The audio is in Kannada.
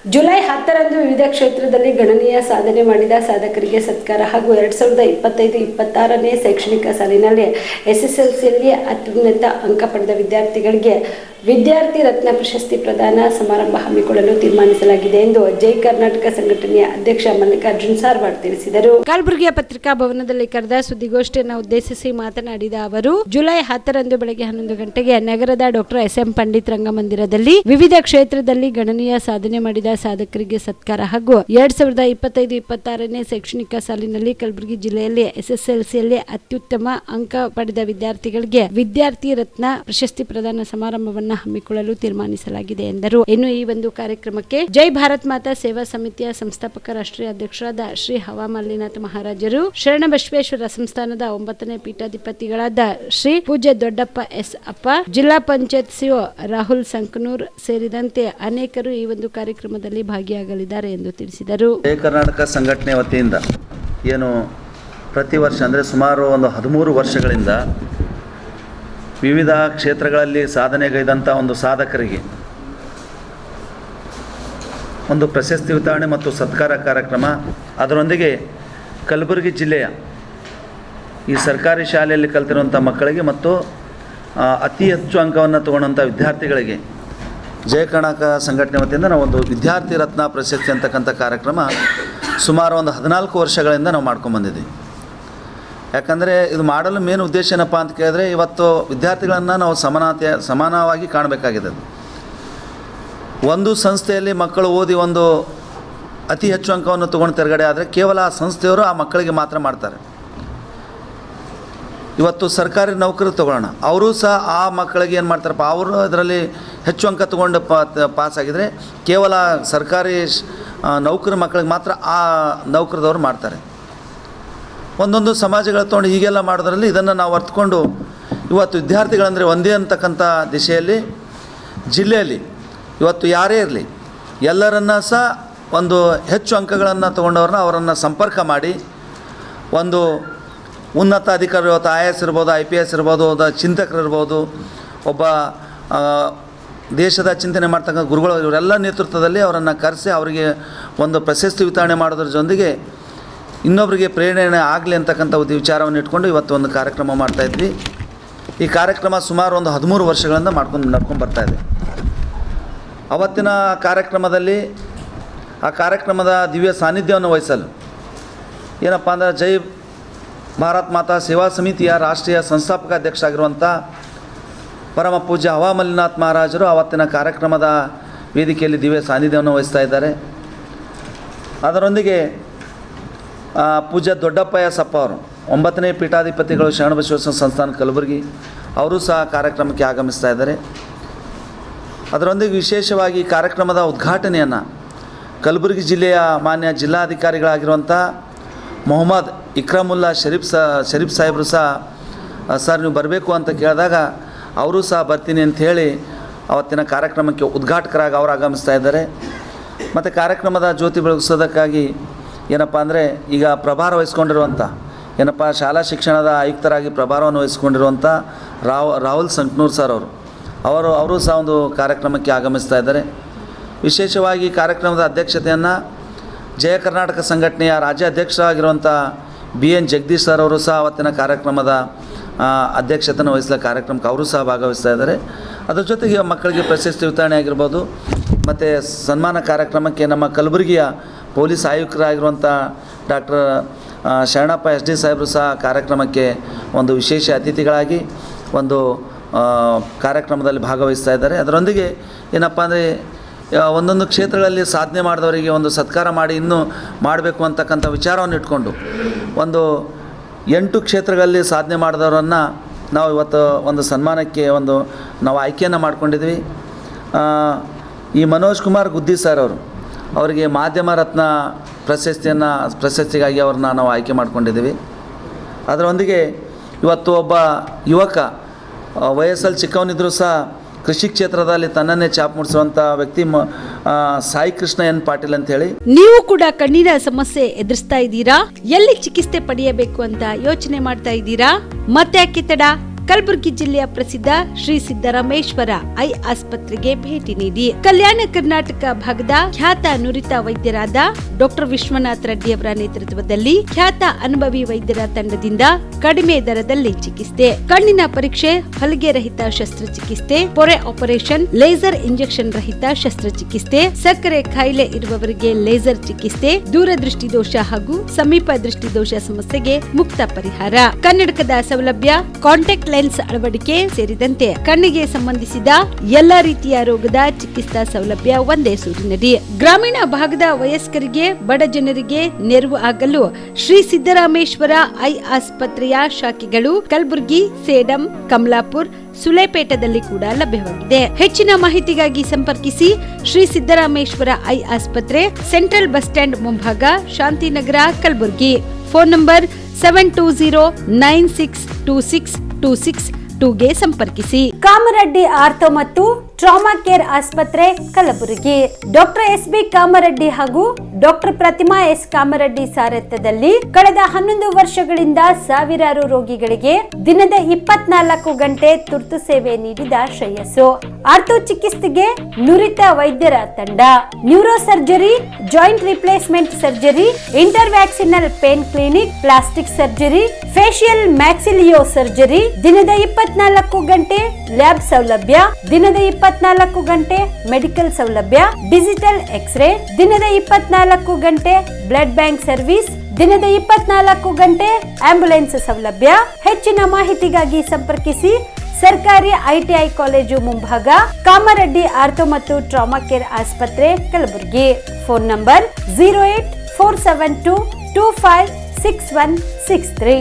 ಜುಲೈ 10ರಂದು ವಿವಿಧ ಕ್ಷೇತ್ರದಲ್ಲಿ ಗಣನೀಯ ಸಾಧನೆ ಮಾಡಿದ ಸಾಧಕರಿಗೆ ಸತ್ಕಾರ ಹಾಗೂ 2025-26ನೇ ಶೈಕ್ಷಣಿಕ ಸಾಲಿನಲ್ಲಿ ಎಸ್ಎಸ್ಎಲ್ಸಿಯಲ್ಲಿ ಅತ್ಯುನ್ನತ ಅಂಕ ಪಡೆದ ವಿದ್ಯಾರ್ಥಿಗಳಿಗೆ ವಿದ್ಯಾರ್ಥಿ ರತ್ನ ಪ್ರಶಸ್ತಿ ಪ್ರದಾನ ಸಮಾರಂಭ ಹಮ್ಮಿಕೊಳ್ಳಲು ತೀರ್ಮಾನಿಸಲಾಗಿದೆ ಎಂದು ಜೈ ಕರ್ನಾಟಕ ಸಂಘಟನೆಯ ಅಧ್ಯಕ್ಷ ಮಲ್ಲಿಕಾರ್ಜುನ್ ಸಾರ್ವಾಡ್ ತಿಳಿಸಿದರು. ಕಲಬುರಗಿಯ ಪತ್ರಿಕಾ ಭವನದಲ್ಲಿ ಕರೆದ ಸುದ್ದಿಗೋಷ್ಠಿಯನ್ನು ಉದ್ದೇಶಿಸಿ ಮಾತನಾಡಿದ ಅವರು, ಜುಲೈ 10ರಂದು ಬೆಳಗ್ಗೆ 11 ಗಂಟೆಗೆ ನಗರದ ಡಾಕ್ಟರ್ ಎಸ್.ಎಂ. ಪಂಡಿತ್ ರಂಗಮಂದಿರದಲ್ಲಿ ವಿವಿಧ ಕ್ಷೇತ್ರದಲ್ಲಿ ಗಣನೀಯ ಸಾಧನೆ ಮಾಡಿದ ಸಾಧಕರಿಗೆ ಸತ್ಕಾರ ಹಾಗೂ 2025-26ನೇ ಶೈಕ್ಷಣಿಕ ಸಾಲಿನಲ್ಲಿ ಕಲಬುರಗಿ ಜಿಲ್ಲೆಯಲ್ಲಿ ಎಸ್ಎಸ್ಎಲ್ಸಿಯಲ್ಲಿ ಅತ್ಯುತ್ತಮ ಅಂಕ ಪಡೆದ ವಿದ್ಯಾರ್ಥಿಗಳಿಗೆ ವಿದ್ಯಾರ್ಥಿ ರತ್ನ ಪ್ರಶಸ್ತಿ ಪ್ರದಾನ ಸಮಾರಂಭವನ್ನು ಹಮ್ಮಿಕೊಳ್ಳಲು ತೀರ್ಮಾನಿಸಲಾಗಿದೆ ಎಂದರು. ಇನ್ನು ಈ ಒಂದು ಕಾರ್ಯಕ್ರಮಕ್ಕೆ ಜೈ ಭಾರತ್ ಮಾತಾ ಸೇವಾ ಸಮಿತಿಯ ಸಂಸ್ಥಾಪಕ ರಾಷ್ಟ್ರೀಯ ಅಧ್ಯಕ್ಷರಾದ ಶ್ರೀ ಹವಾ ಮಲ್ಲಿನಾಥ ಮಹಾರಾಜರು, ಶರಣ ಬಸವೇಶ್ವರ ಸಂಸ್ಥಾನದ 9ನೇ ಪೀಠಾಧಿಪತಿಗಳಾದ ಶ್ರೀ ಪೂಜ್ಯ ದೊಡ್ಡಪ್ಪ ಎಸ್ ಅಪ್ಪ, ಜಿಲ್ಲಾ ಪಂಚಾಯತ್ ಸಿಒ ರಾಹುಲ್ ಸಂಕನೂರ್ ಸೇರಿದಂತೆ ಅನೇಕರು ಈ ಒಂದು ಕಾರ್ಯಕ್ರಮದಲ್ಲಿ ಭಾಗಿಯಾಗಲಿದ್ದಾರೆ ಎಂದು ತಿಳಿಸಿದರು. ಜೈ ಕರ್ನಾಟಕ ಸಂಘಟನೆ ವತಿಯಿಂದ ಏನು ಪ್ರತಿ ವರ್ಷ ಅಂದರೆ ಸುಮಾರು ಒಂದು 13 ವರ್ಷಗಳಿಂದ ವಿವಿಧ ಕ್ಷೇತ್ರಗಳಲ್ಲಿ ಸಾಧನೆಗೈದಂಥ ಒಂದು ಸಾಧಕರಿಗೆ ಒಂದು ಪ್ರಶಸ್ತಿ ವಿತರಣೆ ಮತ್ತು ಸತ್ಕಾರ ಕಾರ್ಯಕ್ರಮ, ಅದರೊಂದಿಗೆ ಕಲಬುರಗಿ ಜಿಲ್ಲೆಯ ಈ ಸರ್ಕಾರಿ ಶಾಲೆಯಲ್ಲಿ ಕಲಿತಿರುವಂಥ ಮಕ್ಕಳಿಗೆ ಮತ್ತು ಅತಿ ಹೆಚ್ಚು ಅಂಕವನ್ನು ತಗೊಂಡಂಥ ವಿದ್ಯಾರ್ಥಿಗಳಿಗೆ ಜಯ ಕರ್ನಾಟಕ ಸಂಘಟನೆ ವತಿಯಿಂದ ನಾವು ಒಂದು ವಿದ್ಯಾರ್ಥಿ ರತ್ನ ಪ್ರಶಸ್ತಿ ಅಂತಕ್ಕಂಥ ಕಾರ್ಯಕ್ರಮ ಸುಮಾರು ಒಂದು 14 ವರ್ಷಗಳಿಂದ ನಾವು ಮಾಡ್ಕೊಂಬಂದಿದ್ದೀವಿ. ಯಾಕಂದರೆ ಇದು ಮಾಡಲು ಮೇನ್ ಉದ್ದೇಶ ಏನಪ್ಪ ಅಂತ ಕೇಳಿದ್ರೆ, ಇವತ್ತು ವಿದ್ಯಾರ್ಥಿಗಳನ್ನು ನಾವು ಸಮಾನವಾಗಿ ಕಾಣಬೇಕಾಗಿದೆ. ಒಂದು ಸಂಸ್ಥೆಯಲ್ಲಿ ಮಕ್ಕಳು ಓದಿ ಒಂದು ಅತಿ ಹೆಚ್ಚು ಅಂಕವನ್ನು ತೊಗೊಂಡು ತೆರಗಡೆ ಆದರೆ ಕೇವಲ ಆ ಸಂಸ್ಥೆಯವರು ಆ ಮಕ್ಕಳಿಗೆ ಮಾತ್ರ ಮಾಡ್ತಾರೆ. ಇವತ್ತು ಸರ್ಕಾರಿ ನೌಕರಿ ತೊಗೊಳ್ಳೋಣ, ಅವರು ಸಹ ಆ ಮಕ್ಕಳಿಗೆ ಏನು ಮಾಡ್ತಾರಪ್ಪ, ಅವರು ಅದರಲ್ಲಿ ಹೆಚ್ಚು ಅಂಕ ತೊಗೊಂಡು ಪಾಸಾಗಿದ್ದರೆ ಕೇವಲ ಸರ್ಕಾರಿ ನೌಕರಿ ಮಕ್ಕಳಿಗೆ ಮಾತ್ರ ಆ ನೌಕರದವ್ರು ಮಾಡ್ತಾರೆ. ಒಂದೊಂದು ಸಮಾಜಗಳ ತೊಗೊಂಡು ಹೀಗೆಲ್ಲ ಮಾಡೋದ್ರಲ್ಲಿ ಇದನ್ನು ನಾವು ಅರ್ಥಕೊಂಡು ಇವತ್ತು ವಿದ್ಯಾರ್ಥಿಗಳಂದರೆ ಒಂದೇ ಅಂತಕ್ಕಂಥ ದಿಶೆಯಲ್ಲಿ ಜಿಲ್ಲೆಯಲ್ಲಿ ಇವತ್ತು ಯಾರೇ ಇರಲಿ ಎಲ್ಲರನ್ನ ಸಹ ಒಂದು ಹೆಚ್ಚು ಅಂಕಗಳನ್ನು ತೊಗೊಂಡವ್ರನ್ನ ಅವರನ್ನು ಸಂಪರ್ಕ ಮಾಡಿ ಒಂದು ಉನ್ನತ ಅಧಿಕಾರಿ, ಇವತ್ತು IAS ಇರ್ಬೋದು, IPS ಇರ್ಬೋದು, ಚಿಂತಕರು ಇರ್ಬೋದು, ಒಬ್ಬ ದೇಶದ ಚಿಂತನೆ ಮಾಡ್ತಕ್ಕಂಥ ಗುರುಗಳು, ಇವರೆಲ್ಲ ನೇತೃತ್ವದಲ್ಲಿ ಅವರನ್ನು ಕರೆಸಿ ಅವರಿಗೆ ಒಂದು ಪ್ರಶಸ್ತಿ ವಿತರಣೆ ಮಾಡೋದ್ರ ಜೊತೆಗೆ ಇನ್ನೊಬ್ಬರಿಗೆ ಪ್ರೇರಣೆ ಆಗಲಿ ಅಂತಕ್ಕಂಥ ಒಂದು ವಿಚಾರವನ್ನು ಇಟ್ಕೊಂಡು ಇವತ್ತು ಒಂದು ಕಾರ್ಯಕ್ರಮ ಮಾಡ್ತಾಯಿದ್ವಿ. ಈ ಕಾರ್ಯಕ್ರಮ ಸುಮಾರು ಒಂದು 13 ವರ್ಷಗಳಿಂದ ನಡ್ಕೊಂಡು ಬರ್ತಾಯಿದೆ. ಅವತ್ತಿನ ಕಾರ್ಯಕ್ರಮದಲ್ಲಿ ಆ ಕಾರ್ಯಕ್ರಮದ ದಿವ್ಯ ಸಾನ್ನಿಧ್ಯವನ್ನು ವಹಿಸಲು ಏನಪ್ಪ ಅಂದರೆ ಜೈ ಭಾರತ್ ಮಾತಾ ಸೇವಾ ಸಮಿತಿಯ ರಾಷ್ಟ್ರೀಯ ಸಂಸ್ಥಾಪಕ ಅಧ್ಯಕ್ಷ ಆಗಿರುವಂಥ ಪರಮ ಪೂಜ್ಯ ಹವಾ ಮಲ್ಲಿನಾಥ್ ಮಹಾರಾಜರು ಅವತ್ತಿನ ಕಾರ್ಯಕ್ರಮದ ವೇದಿಕೆಯಲ್ಲಿ ದಿವ್ಯ ಸಾನ್ನಿಧ್ಯವನ್ನು ವಹಿಸ್ತಾ ಇದ್ದಾರೆ. ಅದರೊಂದಿಗೆ ಪೂಜ್ಯ ದೊಡ್ಡಪ್ಪ ಎಸ್ ಅಪ್ಪ ಅವರು 9ನೇ ಪೀಠಾಧಿಪತಿಗಳು ಶರಣ ಬಸವೇಶ್ವರ ಸಂಸ್ಥಾನ ಕಲಬುರಗಿ, ಅವರು ಸಹ ಕಾರ್ಯಕ್ರಮಕ್ಕೆ ಆಗಮಿಸ್ತಾ ಇದ್ದಾರೆ. ಅದರೊಂದಿಗೆ ವಿಶೇಷವಾಗಿ ಕಾರ್ಯಕ್ರಮದ ಉದ್ಘಾಟನೆಯನ್ನು ಕಲಬುರಗಿ ಜಿಲ್ಲೆಯ ಮಾನ್ಯ ಜಿಲ್ಲಾಧಿಕಾರಿಗಳಾಗಿರುವಂಥ ಮೊಹಮ್ಮದ್ ಇಕ್ರಮುಲ್ಲಾ ಶರೀಫ್ ಸಾಹೇಬರು ಸಹ ಸರ್ ನೀವು ಬರಬೇಕು ಅಂತ ಕೇಳಿದಾಗ ಅವರು ಸಹ ಬರ್ತೀನಿ ಅಂತ ಹೇಳಿ ಅವತ್ತಿನ ಕಾರ್ಯಕ್ರಮಕ್ಕೆ ಉದ್ಘಾಟಕರಾಗಿ ಅವರು ಆಗಮಿಸ್ತಾ ಇದ್ದಾರೆ. ಮತ್ತು ಕಾರ್ಯಕ್ರಮದ ಜ್ಯೋತಿ ಬೆಳಗಿಸೋದಕ್ಕಾಗಿ ಏನಪ್ಪ ಅಂದರೆ ಈಗ ಪ್ರಭಾರ ವಹಿಸ್ಕೊಂಡಿರುವಂಥ ಶಾಲಾ ಶಿಕ್ಷಣದ ಆಯುಕ್ತರಾಗಿ ಪ್ರಭಾರವನ್ನು ವಹಿಸ್ಕೊಂಡಿರುವಂಥ ರಾಹುಲ್ ಸಂಕನೂರ್ ಸರ್ ಅವರು ಸಹ ಒಂದು ಕಾರ್ಯಕ್ರಮಕ್ಕೆ ಆಗಮಿಸ್ತಾ ಇದ್ದಾರೆ. ವಿಶೇಷವಾಗಿ ಕಾರ್ಯಕ್ರಮದ ಅಧ್ಯಕ್ಷತೆಯನ್ನು ಜಯ ಕರ್ನಾಟಕ ಸಂಘಟನೆಯ ರಾಜ್ಯಾಧ್ಯಕ್ಷರಾಗಿರುವಂಥ BN ಜಗದೀಶ್ ಸರ್ ಅವರು ಸಹ ಅವತ್ತಿನ ಕಾರ್ಯಕ್ರಮದ ಅಧ್ಯಕ್ಷತೆಯನ್ನು ವಹಿಸಲ ಕಾರ್ಯಕ್ರಮಕ್ಕೆ ಅವರು ಸಹ ಭಾಗವಹಿಸ್ತಾ ಇದ್ದಾರೆ. ಅದ್ರ ಜೊತೆಗೆ ಮಕ್ಕಳಿಗೆ ಪ್ರಶಸ್ತಿ ವಿತರಣೆ ಆಗಿರ್ಬೋದು ಮತ್ತು ಸನ್ಮಾನ ಕಾರ್ಯಕ್ರಮಕ್ಕೆ ನಮ್ಮ ಕಲಬುರಗಿಯ ಪೊಲೀಸ್ ಆಯುಕ್ತರಾಗಿರುವಂಥ ಡಾಕ್ಟರ್ ಶರಣಪ್ಪ SD ಸಾಹೇಬರು ಸಹ ಕಾರ್ಯಕ್ರಮಕ್ಕೆ ಒಂದು ವಿಶೇಷ ಅತಿಥಿಗಳಾಗಿ ಒಂದು ಕಾರ್ಯಕ್ರಮದಲ್ಲಿ ಭಾಗವಹಿಸ್ತಾ ಇದ್ದಾರೆ. ಅದರೊಂದಿಗೆ ಏನಪ್ಪ ಅಂದರೆ ಒಂದೊಂದು ಕ್ಷೇತ್ರಗಳಲ್ಲಿ ಸಾಧನೆ ಮಾಡಿದವರಿಗೆ ಒಂದು ಸತ್ಕಾರ ಮಾಡಿ ಇನ್ನೂ ಮಾಡಬೇಕು ಅಂತಕ್ಕಂಥ ವಿಚಾರವನ್ನು ಇಟ್ಕೊಂಡು ಒಂದು 8 ಕ್ಷೇತ್ರಗಳಲ್ಲಿ ಸಾಧನೆ ಮಾಡಿದವರನ್ನು ನಾವು ಇವತ್ತು ಒಂದು ಸನ್ಮಾನಕ್ಕೆ ನಾವು ಆಯ್ಕೆಯನ್ನು ಮಾಡ್ಕೊಂಡಿದ್ವಿ. ಈ ಮನೋಜ್ ಕುಮಾರ್ ಗುದ್ದಿ ಸರ್ ಅವರಿಗೆ ಮಾಧ್ಯಮ ರತ್ನ ಪ್ರಶಸ್ತಿಗಾಗಿ ಅವ್ರನ್ನ ನಾವು ಆಯ್ಕೆ ಮಾಡ್ಕೊಂಡಿದ್ದೀವಿ. ಅದರೊಂದಿಗೆ ಇವತ್ತು ಒಬ್ಬ ಯುವಕ ವಯಸ್ಸಲ್ಲಿ ಚಿಕ್ಕವನಿದ್ದರೂ ಸಹ ಕೃಷಿ ಕ್ಷೇತ್ರದಲ್ಲಿ ತನ್ನನ್ನೇ ಚಾಪ್ ಮೂಡಿಸುವಂಥ ವ್ಯಕ್ತಿ ಸಾಯಿ ಕೃಷ್ಣ ಎನ್ ಪಾಟೀಲ್ ಅಂತ ಹೇಳಿ. ನೀವು ಕೂಡ ಕಣ್ಣಿನ ಸಮಸ್ಯೆ ಎದುರಿಸ್ತಾ ಇದ್ದೀರಾ? ಎಲ್ಲಿ ಚಿಕಿತ್ಸೆ ಪಡೆಯಬೇಕು ಅಂತ ಯೋಚನೆ ಮಾಡ್ತಾ ಇದ್ದೀರಾ? ಮತ್ತೆ ಯಾಕೆ ತಡ? ಕಲಬುರಗಿ ಜಿಲ್ಲೆಯ ಪ್ರಸಿದ್ಧ ಶ್ರೀ ಸಿದ್ದರಾಮೇಶ್ವರ ಐ ಆಸ್ಪತ್ರೆಗೆ ಭೇಟಿ ನೀಡಿ ಕಲ್ಯಾಣ ಕರ್ನಾಟಕ ಭಾಗದ ಖ್ಯಾತ ನುರಿತ ವೈದ್ಯರಾದ ಡಾಕ್ಟರ್ ವಿಶ್ವನಾಥ್ ರೆಡ್ಡಿ ಅವರ ನೇತೃತ್ವದಲ್ಲಿ ಖ್ಯಾತ ಅನುಭವಿ ವೈದ್ಯರ ತಂಡದಿಂದ ಕಡಿಮೆ ದರದಲ್ಲಿ ಚಿಕಿತ್ಸೆ, ಕಣ್ಣಿನ ಪರೀಕ್ಷೆ, ಹೊಲಿಗೆ ರಹಿತ ಶಸ್ತ್ರಚಿಕಿತ್ಸೆ, ಪೊರೆ ಆಪರೇಷನ್, ಲೇಸರ್ ಇಂಜೆಕ್ಷನ್ ರಹಿತ ಶಸ್ತ್ರಚಿಕಿತ್ಸೆ, ಸಕ್ಕರೆ ಕಾಯಿಲೆ ಇರುವವರಿಗೆ ಲೇಸರ್ ಚಿಕಿತ್ಸೆ, ದೂರದೃಷ್ಟಿ ದೋಷ ಹಾಗೂ ಸಮೀಪ ದೃಷ್ಟಿ ದೋಷ ಸಮಸ್ಯೆಗೆ ಮುಕ್ತ ಪರಿಹಾರ, ಕನ್ನಡಕದ ಸೌಲಭ್ಯ, ಕಾಂಟ್ಯಾಕ್ಟ್ ಲೆನ್ಸ್ ಅಳವಡಿಕೆ ಸೇರಿದಂತೆ ಕಣ್ಣಿಗೆ ಸಂಬಂಧಿಸಿದ ಎಲ್ಲ ರೀತಿಯ ರೋಗದ ಚಿಕಿತ್ಸಾ ಸೌಲಭ್ಯ ಒಂದೇ ಸೂರಿನಡಿ. ಗ್ರಾಮೀಣ ಭಾಗದ ವಯಸ್ಕರಿಗೆ, ಬಡ ಜನರಿಗೆ ನೆರವು ಆಗಲು ಶ್ರೀ ಸಿದ್ದರಾಮೇಶ್ವರ ಐ ಆಸ್ಪತ್ರೆಯ ಶಾಖೆಗಳು ಕಲಬುರಗಿ, ಸೇಡಂ, ಕಮಲಾಪುರ್, ಸುಲೇಪೇಟದಲ್ಲಿ ಕೂಡ ಲಭ್ಯವಾಗಿದೆ. ಹೆಚ್ಚಿನ ಮಾಹಿತಿಗಾಗಿ ಸಂಪರ್ಕಿಸಿ ಶ್ರೀ ಸಿದ್ದರಾಮೇಶ್ವರ ಐ ಆಸ್ಪತ್ರೆ, ಸೆಂಟ್ರಲ್ ಬಸ್ ಸ್ಟ್ಯಾಂಡ್ ಮುಂಭಾಗ, ಶಾಂತಿನಗರ, ಕಲಬುರಗಿ. ಫೋನ್ ನಂಬರ್ 720962626 ಸಂಪರ್ಕಿಸಿ. ಕಾಮರೆಡ್ಡಿ ಆರ್ಥೋ ಮತ್ತು ಟ್ರಾಮಾ ಕೇರ್ ಆಸ್ಪತ್ರೆ, ಕಲಬುರಗಿ. Doctor S B. ಕಾಮರೆಡ್ಡಿ ಹಾಗೂ ಡಾಕ್ಟರ್ ಪ್ರತಿಮಾ ಎಸ್. ಕಾಮರೆಡ್ಡಿ ಸಾರಥ್ಯದಲ್ಲಿ ಕಳೆದ 11 ವರ್ಷಗಳಿಂದ ಸಾವಿರಾರು ರೋಗಿಗಳಿಗೆ ದಿನದ 24 ಗಂಟೆ ತುರ್ತು ಸೇವೆ ನೀಡಿದ ಶ್ರೇಯಸ್ಸು. ಆರ್ಥೋ ಚಿಕಿತ್ಸೆಗೆ ನುರಿತ ವೈದ್ಯರ ತಂಡ, neuro surgery, joint replacement surgery, interventional pain clinic, plastic surgery, facial maxillo surgery, ದಿನದ 24 ಗಂಟೆ ಲ್ಯಾಬ್ ಸೌಲಭ್ಯ, ದಿನದ 24 ಗಂಟೆ ಮೆಡಿಕಲ್ ಸೌಲಭ್ಯ, ಡಿಜಿಟಲ್ ಎಕ್ಸ್ರೇ, ದಿನದ 24 ಗಂಟೆ ಬ್ಲಡ್ ಬ್ಯಾಂಕ್ ಸರ್ವಿಸ್, ದಿನದ 24 ಗಂಟೆ ಆಂಬ್ಯುಲೆನ್ಸ್ ಸೌಲಭ್ಯ. ಹೆಚ್ಚಿನ ಮಾಹಿತಿಗಾಗಿ ಸಂಪರ್ಕಿಸಿ ಸರ್ಕಾರಿ ಐಟಿಐ ಕಾಲೇಜು ಮುಂಭಾಗ, ಕಾಮರೆಡ್ಡಿ ಆರ್ಥೋ ಮತ್ತು ಟ್ರಾಮಾ ಕೇರ್ ಆಸ್ಪತ್ರೆ, ಕಲಬುರಗಿ. Phone number 08472256163.